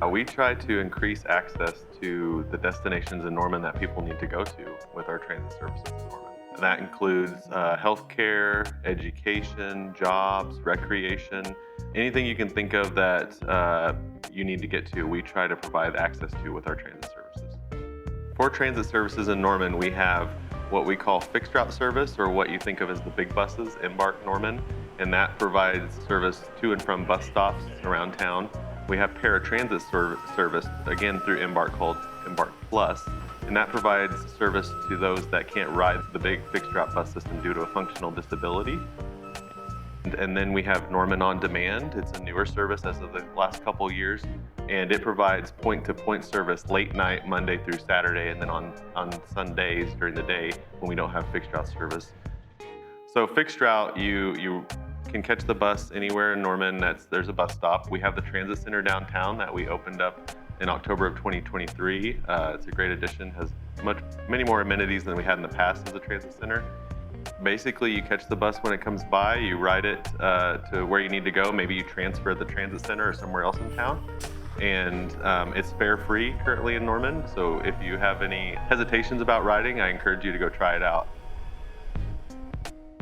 We try to increase access to the destinations in Norman that people need to go to with our transit services in Norman. And that includes healthcare, education, jobs, recreation, anything you can think of that you need to get to, we try to provide access to with our transit services. For transit services in Norman, we have what we call fixed route service, or what you think of as the big buses, Embark Norman, and that provides service to and from bus stops around town. We have paratransit service, again through Embark, called Embark Plus, and that provides service to those that can't ride the big fixed route bus system due to a functional disability. And then we have Norman On Demand. It's a newer service as of the last couple years, and it provides point-to-point service late night, Monday through Saturday, and then on Sundays during the day when we don't have fixed route service. So fixed route, you can catch the bus anywhere in Norman. There's a bus stop. We have the transit center downtown that we opened up in October of 2023. It's a great addition, has many more amenities than we had in the past as a transit center. Basically, you catch the bus when it comes by, you ride it to where you need to go. Maybe you transfer at the transit center or somewhere else in town. And it's fare free currently in Norman. So if you have any hesitations about riding, I encourage you to go try it out.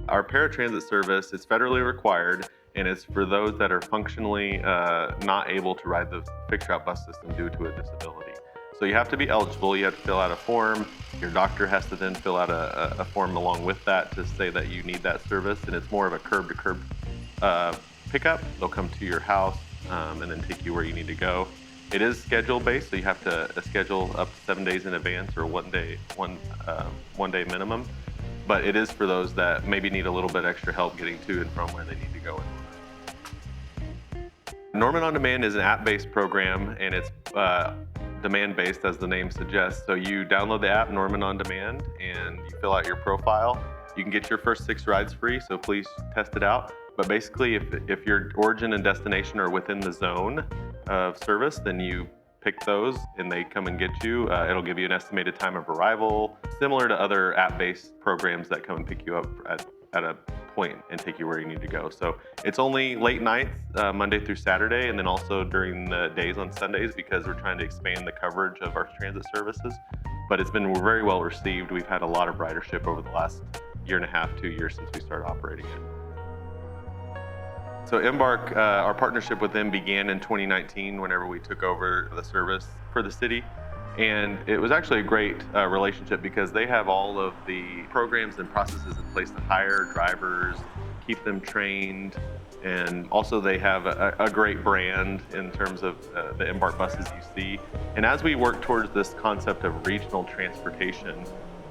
Our paratransit service is federally required, and it's for those that are functionally not able to ride the fixed route bus system due to a disability. So you have to be eligible, you have to fill out a form. Your doctor has to then fill out a form along with that to say that you need that service, and it's more of a curb-to-curb pickup. They'll come to your house and then take you where you need to go. It is schedule-based, so you have to schedule up to 7 days in advance, or one day minimum. But it is for those that maybe need a little bit extra help getting to and from where they need to go. Norman On Demand is an app-based program, and it's demand-based, as the name suggests. So you download the app, Norman On Demand, and you fill out your profile. You can get your first 6 rides free, so please test it out. But basically, if your origin and destination are within the zone of service, then you pick those and they come and get you. It'll give you an estimated time of arrival, similar to other app-based programs that come and pick you up at a point and take you where you need to go. So it's only late nights, Monday through Saturday, and then also during the days on Sundays, because we're trying to expand the coverage of our transit services. But it's been very well received. We've had a lot of ridership over the last 1.5 to 2 years since we started operating it. So Embark, our partnership with them began in 2019 whenever we took over the service for the city. And it was actually a great relationship because they have all of the programs and processes in place to hire drivers, keep them trained, and also they have a great brand in terms of the Embark buses you see. And as we work towards this concept of regional transportation,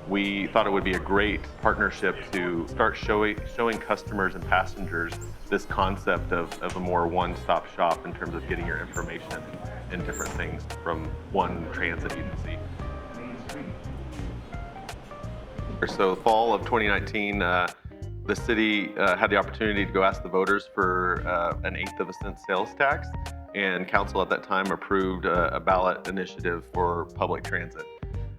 we thought it would be a great partnership to start showing customers and passengers this concept of a more one-stop shop in terms of getting your information and different things from one transit agency. So fall of 2019, the city had the opportunity to go ask the voters for an 1/8 of a cent sales tax, and council at that time approved a ballot initiative for public transit.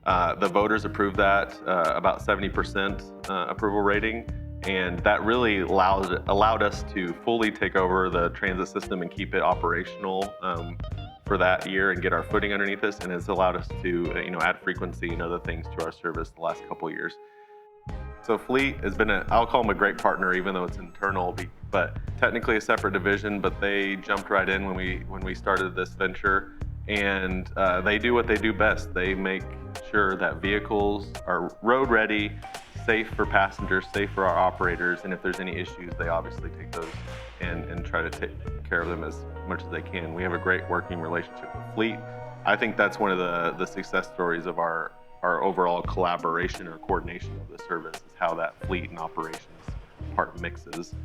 The voters approved that, about 70% approval rating, and that really allowed us to fully take over the transit system and keep it operational for that year and get our footing underneath us, and has allowed us to add frequency and other things to our service the last couple of years. So Fleet has been I'll call them a great partner, even though it's internal, but technically a separate division, but they jumped right in when we started this venture, and they do what they do best. They make sure that vehicles are road ready, safe for passengers, safe for our operators, and if there's any issues, they obviously take those and try to take care of them as much as they can. We have a great working relationship with Fleet. I think that's one of the success stories of our overall collaboration or coordination of the service, is how that fleet and operations part mixes.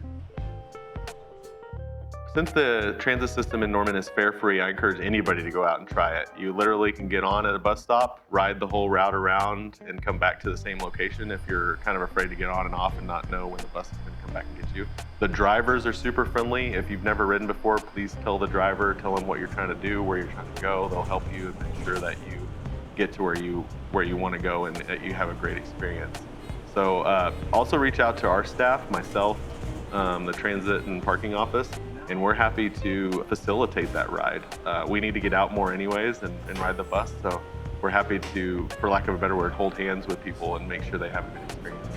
Since the transit system in Norman is fare free, I encourage anybody to go out and try it. You literally can get on at a bus stop, ride the whole route around, and come back to the same location if you're kind of afraid to get on and off and not know when the bus is going to come back and get you. The drivers are super friendly. If you've never ridden before, please tell the driver, tell them what you're trying to do, where you're trying to go. They'll help you and make sure that you get to where you want to go and that you have a great experience. So also reach out to our staff, myself, the transit and parking office, and we're happy to facilitate that ride. We need to get out more anyways and ride the bus, so we're happy to, for lack of a better word, hold hands with people and make sure they have a good experience.